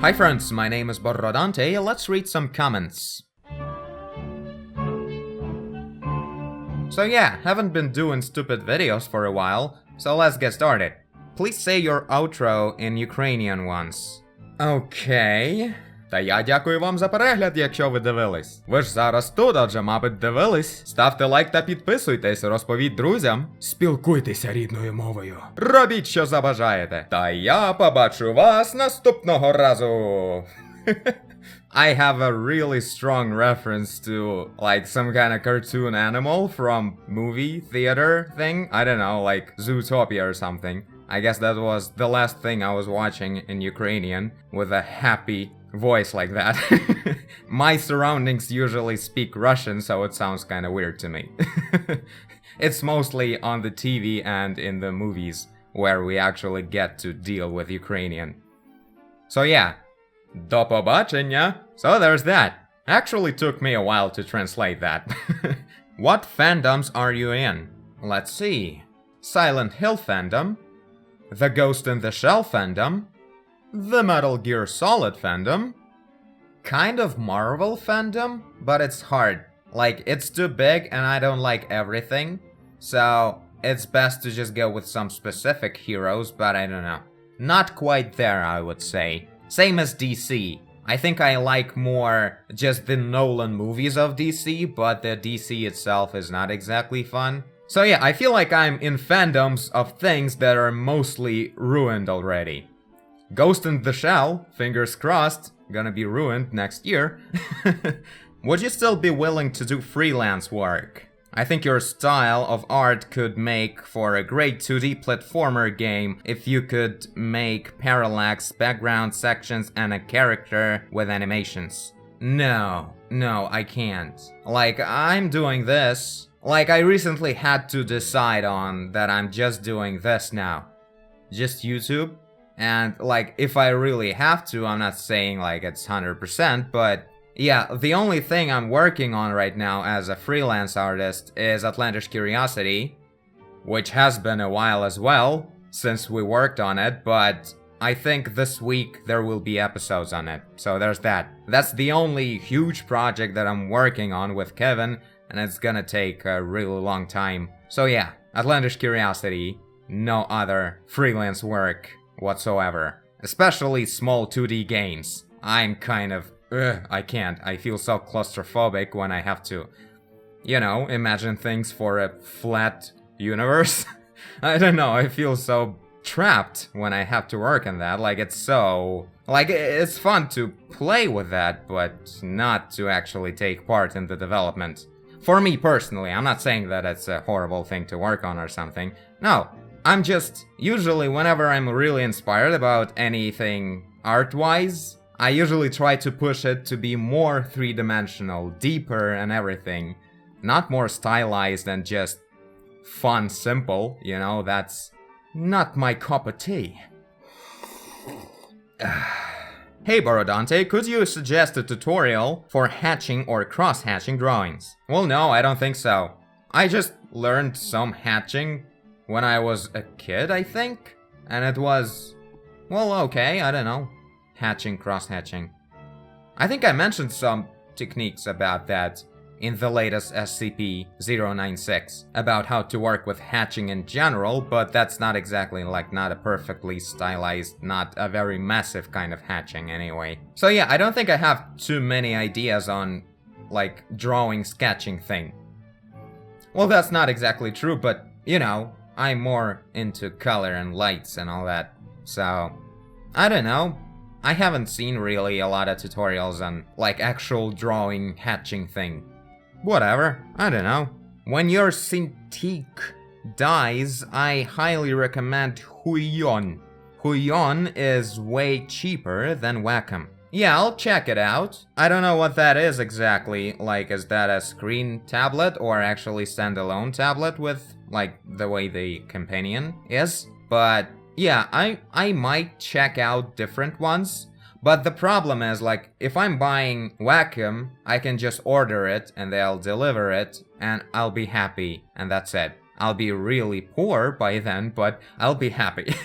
Hi friends, my name is Borrodante, let's read some comments. So yeah, haven't been doing stupid videos for a while, so let's get started. Please say your outro in Ukrainian once. Окей. Та я дякую вам за перегляд, якщо ви дивились. Ви ж зараз тут, адже, мабуть, дивились. Ставте лайк та підписуйтесь, розповідь друзям. Спілкуйтеся рідною мовою. Робіть, що забажаєте. Та я побачу вас наступного разу. I have a really strong reference to, like, some kind of cartoon animal from movie theater thing. I don't know, like Zootopia or something. I guess that was the last thing I was watching in Ukrainian with a happy voice like that. My surroundings usually speak Russian, so it sounds kind of weird to me. It's mostly on the TV and in the movies where we actually get to deal with Ukrainian. So yeah, до побачення. So there's that. Actually took me a while to translate that. What fandoms are you in? Let's see. Silent Hill fandom, the Ghost in the Shell fandom, the Metal Gear Solid fandom, kind of Marvel fandom, but it's hard. Like, it's too big and I don't like everything, so it's best to just go with some specific heroes, but I don't know. Not quite there, I would say. Same as DC. I think I like more just the Nolan movies of DC, but the DC itself is not exactly fun. So yeah, I feel like I'm in fandoms of things that are mostly ruined already. Ghost in the Shell, fingers crossed, gonna be ruined next year. Would you still be willing to do freelance work? I think your style of art could make for a great 2D platformer game if you could make parallax background sections and a character with animations. No, I can't. Like, I'm doing this. Like, I recently had to decide on that I'm just doing this now. Just YouTube. And, like, if I really have to, I'm not saying, like, it's 100%, but yeah, the only thing I'm working on right now as a freelance artist is Outlandish Curiosity, which has been a while as well, since we worked on it, but I think this week there will be episodes on it, so there's that. That's the only huge project that I'm working on with Kevin, and it's gonna take a really long time. So yeah, Outlandish Curiosity, no other freelance work whatsoever. Especially small 2D games. I'm kind of... I can't. I feel so claustrophobic when I have to, you know, imagine things for a flat universe. I don't know, I feel so trapped when I have to work on that. Like, it's so... Like, it's fun to play with that, but not to actually take part in the development. For me personally, I'm not saying that it's a horrible thing to work on or something. No, I'm just... Usually, whenever I'm really inspired about anything art-wise, I usually try to push it to be more three-dimensional, deeper and everything. Not more stylized and just fun, simple, you know, that's not my cup of tea. Hey Borodante, could you suggest a tutorial for hatching or cross-hatching drawings? Well, no, I don't think so. I just learned some hatching when I was a kid, I think? And it was... well, okay, I don't know. Hatching, cross-hatching. I think I mentioned some techniques about that in the latest SCP-096, about how to work with hatching in general, but that's not exactly, like, not a perfectly stylized, not a very massive kind of hatching anyway. So yeah, I don't think I have too many ideas on, like, drawing, sketching thing. Well, that's not exactly true, but, you know, I'm more into color and lights and all that, so... I don't know. I haven't seen really a lot of tutorials on, like, actual drawing, hatching thing. Whatever, I don't know. When your Cintiq dies, I highly recommend Huion. Huion is way cheaper than Wacom. Yeah, I'll check it out. I don't know what that is exactly, like, is that a screen tablet or actually standalone tablet with, like, the way the companion is? But... yeah, I might check out different ones, but the problem is, like, if I'm buying Wacom, I can just order it and they'll deliver it and I'll be happy and that's it. I'll be really poor by then, but I'll be happy.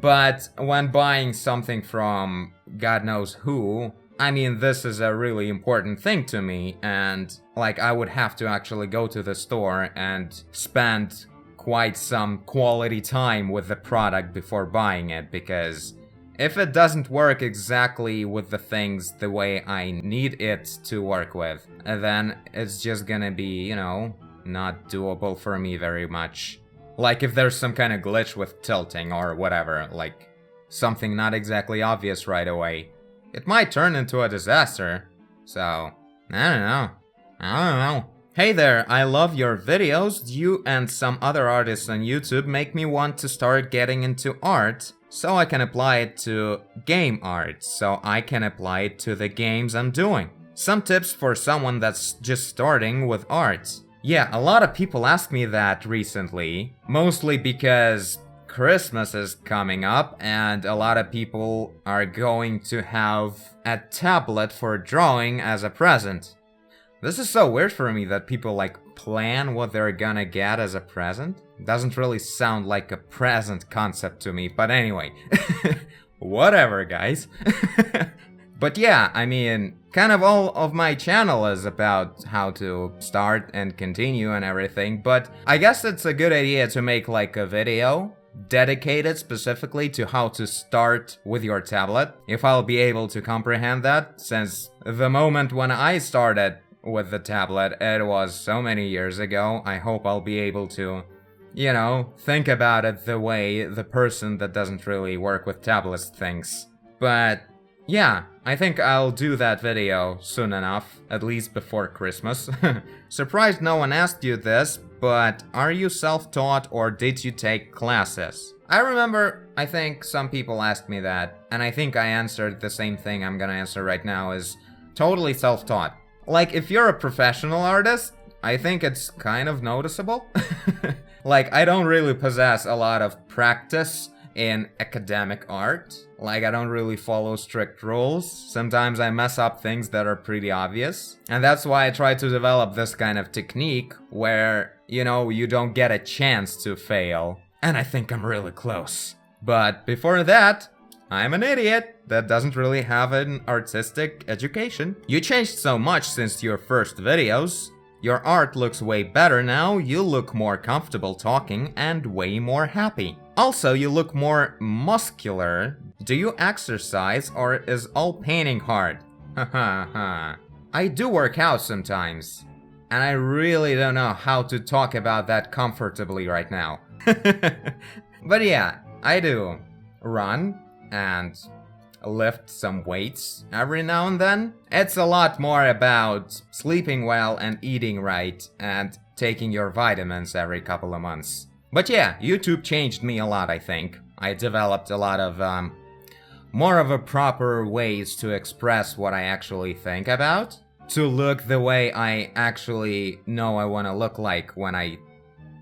But when buying something from God knows who. I mean, this is a really important thing to me, and like I would have to actually go to the store and spend quite some quality time with the product before buying it, because if it doesn't work exactly with the things the way I need it to work with, then it's just gonna be, you know, not doable for me very much. Like if there's some kind of glitch with tilting or whatever, like something not exactly obvious right away, it might turn into a disaster. So, I don't know. Hey there, I love your videos. You and some other artists on YouTube make me want to start getting into art, so I can apply it to game art, so I can apply it to the games I'm doing. Some tips for someone that's just starting with art. Yeah, a lot of people ask me that recently, mostly because Christmas is coming up and a lot of people are going to have a tablet for drawing as a present. This is so weird for me that people like plan what they're gonna get as a present. Doesn't really sound like a present concept to me, but anyway. Whatever, guys. But yeah, I mean, kind of all of my channel is about how to start and continue and everything, but I guess it's a good idea to make like a video dedicated specifically to how to start with your tablet, if I'll be able to comprehend that, since the moment when I started with the tablet, it was so many years ago. I hope I'll be able to, you know, think about it the way the person that doesn't really work with tablets thinks. But yeah, I think I'll do that video soon enough, at least before Christmas. Surprised no one asked you this, but are you self-taught or did you take classes? I remember, I think some people asked me that, and I think I answered the same thing I'm gonna answer right now, is totally self-taught. Like, if you're a professional artist, I think it's kind of noticeable. Like, I don't really possess a lot of practice in academic art. Like, I don't really follow strict rules. Sometimes I mess up things that are pretty obvious. And that's why I try to develop this kind of technique where, you know, you don't get a chance to fail. And I think I'm really close. But before that, I'm an idiot that doesn't really have an artistic education. You changed so much since your first videos. Your art looks way better now, you look more comfortable talking and way more happy. Also, you look more muscular. Do you exercise or is all painting hard? Haha. I do work out sometimes. And I really don't know how to talk about that comfortably right now. But yeah, I do run and lift some weights every now and then. It's a lot more about sleeping well and eating right and taking your vitamins every couple of months. But yeah, YouTube changed me a lot, I think. I developed a lot of more of a proper ways to express what I actually think about, to look the way I actually know I want to look like when I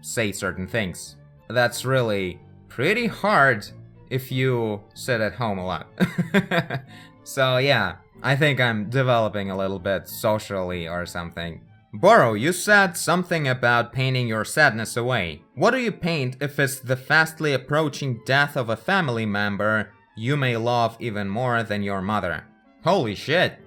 say certain things. That's really pretty hard if you sit at home a lot. So yeah, I think I'm developing a little bit socially or something. Boro, you said something about painting your sadness away. What do you paint if it's the fastly approaching death of a family member you may love even more than your mother? Holy shit.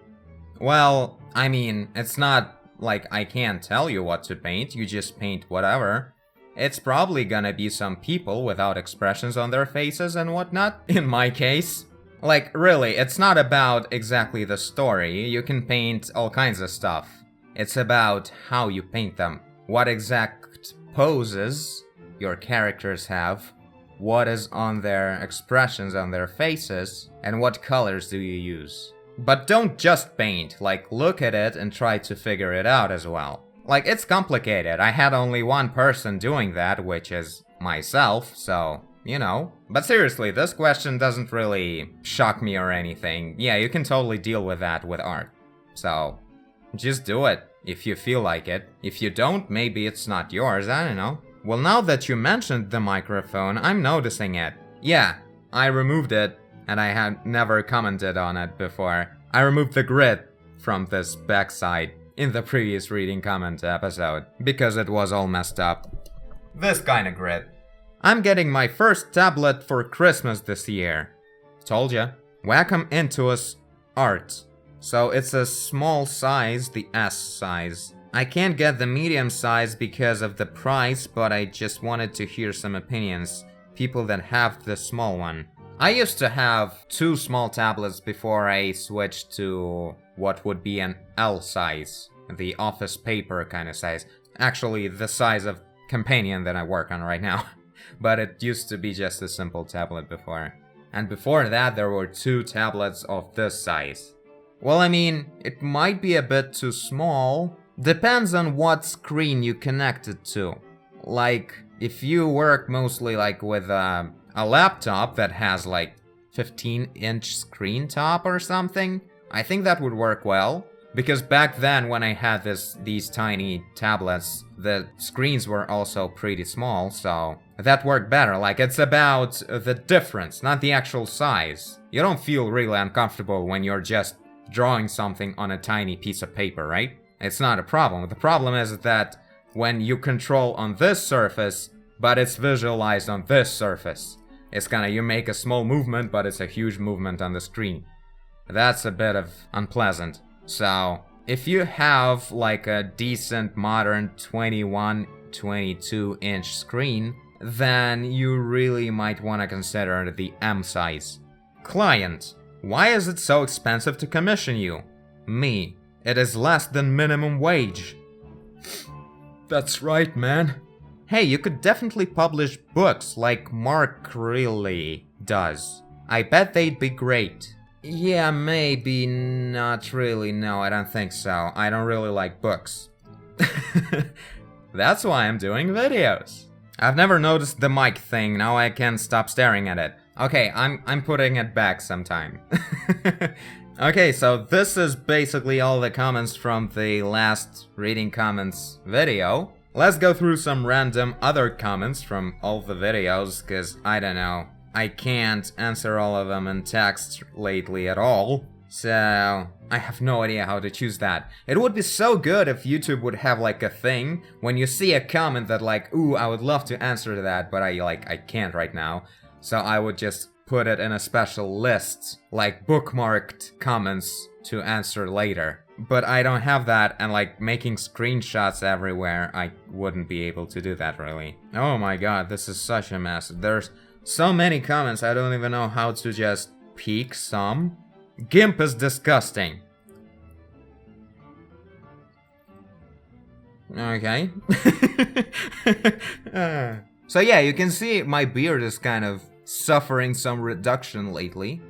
Well, I mean, it's not like I can't tell you what to paint, you just paint whatever. It's probably gonna be some people without expressions on their faces and whatnot, in my case. Like, really, it's not about exactly the story, you can paint all kinds of stuff. It's about how you paint them, what exact poses your characters have, what is on their expressions on their faces, and what colors do you use. But don't just paint, like, look at it and try to figure it out as well. Like, it's complicated. I had only one person doing that, which is myself, so, you know. But seriously, this question doesn't really shock me or anything. Yeah, you can totally deal with that with art. So, just do it, if you feel like it. If you don't, maybe it's not yours, I don't know. Well, now that you mentioned the microphone, I'm noticing it. Yeah, I removed it, and I had never commented on it before. I removed the grid from this backside in the previous reading comment episode, because it was all messed up. This kind of grid. I'm getting my first tablet for Christmas this year. Told ya. Wacom Intuos Art. So it's a small size, the S size. I can't get the medium size because of the price, but I just wanted to hear some opinions. People that have the small one. I used to have 2 small tablets before I switched to what would be an L size. The office paper kind of size. Actually, the size of Companion that I work on right now. But it used to be just a simple tablet before. And before that, there were 2 tablets of this size. Well, I mean, it might be a bit too small. Depends on what screen you connect it to. Like, if you work mostly like with a laptop that has like 15-inch screen top or something, I think that would work well. Because back then when I had these tiny tablets, the screens were also pretty small, so that worked better. Like, it's about the difference, not the actual size. You don't feel really uncomfortable when you're just drawing something on a tiny piece of paper, right? It's not a problem. The problem is that when you control on this surface, but it's visualized on this surface. It's kinda, you make a small movement, but it's a huge movement on the screen. That's a bit of unpleasant. So, if you have like a decent modern 21-22-inch screen, then you really might want to consider the M size. Client. Why is it so expensive to commission you? Me. It is less than minimum wage. That's right, man. Hey, you could definitely publish books like Mark really does. I bet they'd be great. Yeah, maybe not really. No, I don't think so. I don't really like books. That's why I'm doing videos. I've never noticed the mic thing. Now I can't stop staring at it. Okay, I'm putting it back sometime. Okay, so this is basically all the comments from the last reading comments video. Let's go through some random other comments from all the videos, cause I don't know. I can't answer all of them in text lately at all, so I have no idea how to choose that. It would be so good if YouTube would have like a thing when you see a comment that like, ooh, I would love to answer that, but I can't right now. So I would just put it in a special list, like bookmarked comments to answer later. But I don't have that, and like making screenshots everywhere, I wouldn't be able to do that really. Oh my god, this is such a mess. There's so many comments, I don't even know how to just pick some. GIMP is disgusting. Okay. So yeah, you can see my beard is kind of suffering some reduction lately.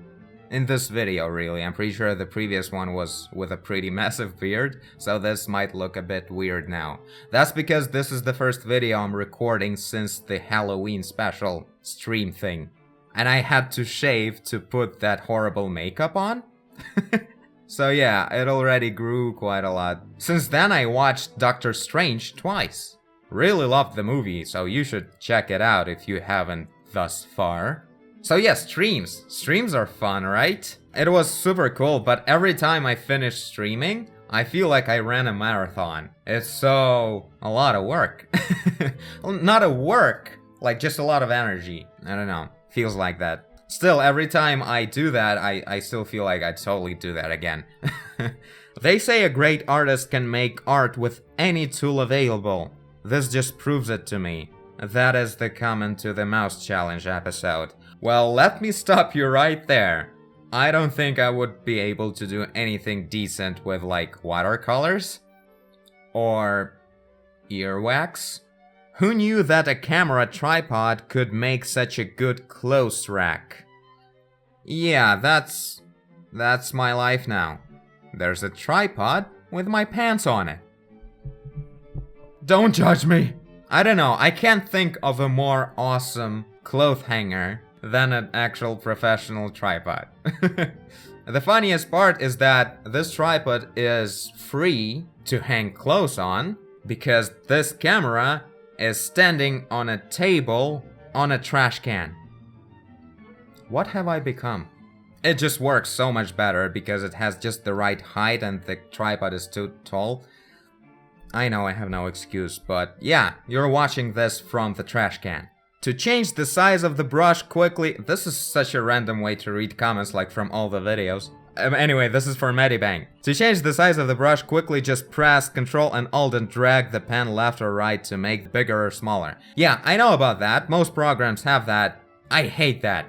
In this video, really. I'm pretty sure the previous one was with a pretty massive beard, so this might look a bit weird now. That's because this is the first video I'm recording since the Halloween special stream thing. And I had to shave to put that horrible makeup on. So yeah, it already grew quite a lot. Since then I watched Doctor Strange twice. Really loved the movie, so you should check it out if you haven't thus far. So yeah, streams. Streams are fun, right? It was super cool, but every time I finish streaming, I feel like I ran a marathon. It's a lot of work. Not a work, like just a lot of energy. I don't know, feels like that. Still, every time I do that, I still feel like I'd totally do that again. They say a great artist can make art with any tool available. This just proves it to me. That is the comment to the mouse challenge episode. Well, let me stop you right there. I don't think I would be able to do anything decent with like watercolors or earwax. Who knew that a camera tripod could make such a good clothes rack? Yeah, that's my life now. There's a tripod with my pants on it. Don't judge me. I don't know, I can't think of a more awesome cloth hanger than an actual professional tripod. The funniest part is that this tripod is free to hang clothes on because this camera is standing on a table on a trash can. What have I become? It just works so much better because it has just the right height and the tripod is too tall. I know I have no excuse, but yeah, you're watching this from the trash can. To change the size of the brush quickly, this is such a random way to read comments like from all the videos. Anyway, this is for Medibang. To change the size of the brush quickly, just press Ctrl and Alt and drag the pen left or right to make it bigger or smaller. Yeah, I know about that. Most programs have that. I hate that.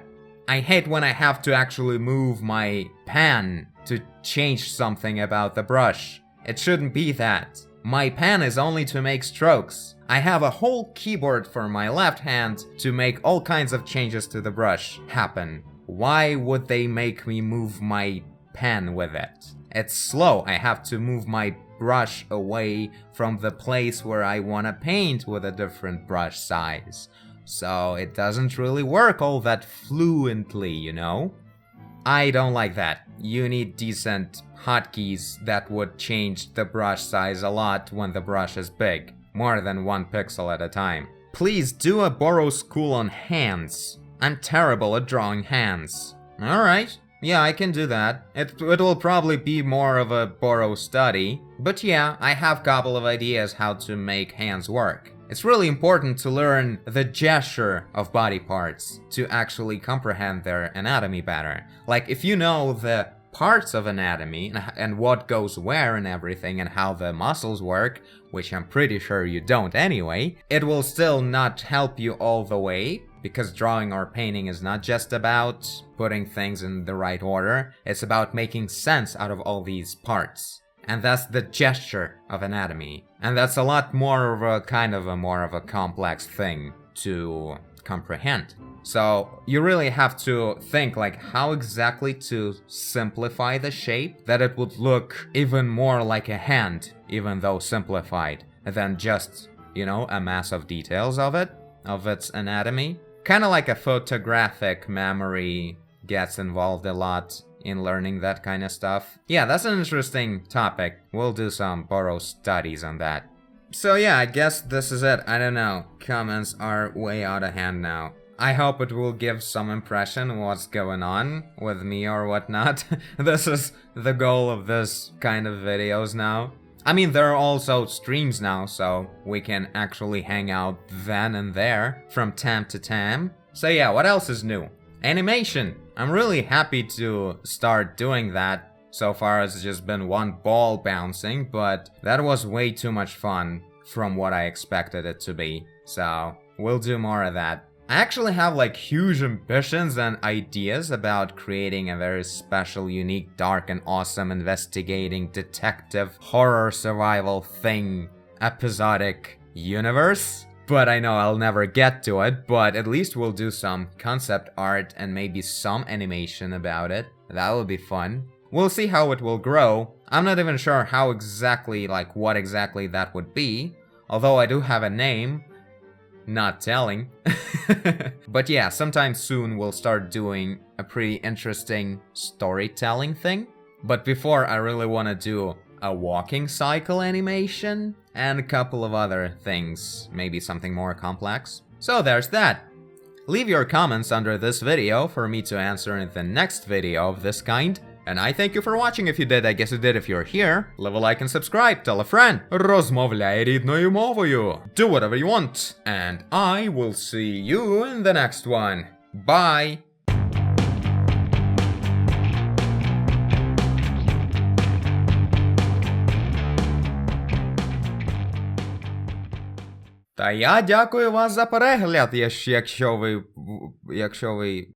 I hate when I have to actually move my pen to change something about the brush. It shouldn't be that. My pen is only to make strokes. I have a whole keyboard for my left hand to make all kinds of changes to the brush happen. Why would they make me move my pen with it? It's slow. I have to move my brush away from the place where I want to paint with a different brush size. So it doesn't really work all that fluently, you know? I don't like that. You need decent hotkeys that would change the brush size a lot when the brush is big. More than 1 pixel at a time. Please do a borrow school on hands. I'm terrible at drawing hands. Alright, yeah, I can do that. It will probably be more of a borrow study. But yeah, I have a couple of ideas how to make hands work. It's really important to learn the gesture of body parts to actually comprehend their anatomy better. Like, if you know the parts of anatomy and what goes where and everything and how the muscles work, which I'm pretty sure you don't anyway, it will still not help you all the way, because drawing or painting is not just about putting things in the right order, it's about making sense out of all these parts. And that's the gesture of anatomy. And that's a lot more of a more of a complex thing to comprehend. So you really have to think like how exactly to simplify the shape that it would look even more like a hand, even though simplified, than just, you know, a mass of details of it, of its anatomy. Kind of like a photographic memory gets involved a lot in learning that kind of stuff. Yeah, that's an interesting topic. We'll do some borrow studies on that. So yeah, I guess this is it. I don't know. Comments are way out of hand now. I hope it will give some impression what's going on with me or whatnot. This is the goal of this kind of videos now. I mean, there are also streams now, so we can actually hang out then and there from time to time. So yeah, what else is new? Animation. I'm really happy to start doing that. So far it's just been one ball bouncing, but that was way too much fun from what I expected it to be. So we'll do more of that. I actually have like huge ambitions and ideas about creating a very special, unique, dark and awesome investigating detective horror survival thing episodic universe. But I know I'll never get to it, but at least we'll do some concept art and maybe some animation about it. That will be fun. We'll see how it will grow. I'm not even sure how exactly, like what exactly that would be. Although I do have a name. Not telling. But yeah, sometime soon we'll start doing a pretty interesting storytelling thing. But before, I really want to do a walking cycle animation and a couple of other things, maybe something more complex. So there's that. Leave your comments under this video for me to answer in the next video of this kind. And I thank you for watching. If you did, I guess you did if you're here. Leave a like and subscribe, tell a friend. Розмовляй рідною мовою. Do whatever you want. And I will see you in the next one. Bye! Та я дякую вас за перегляд, якщо ви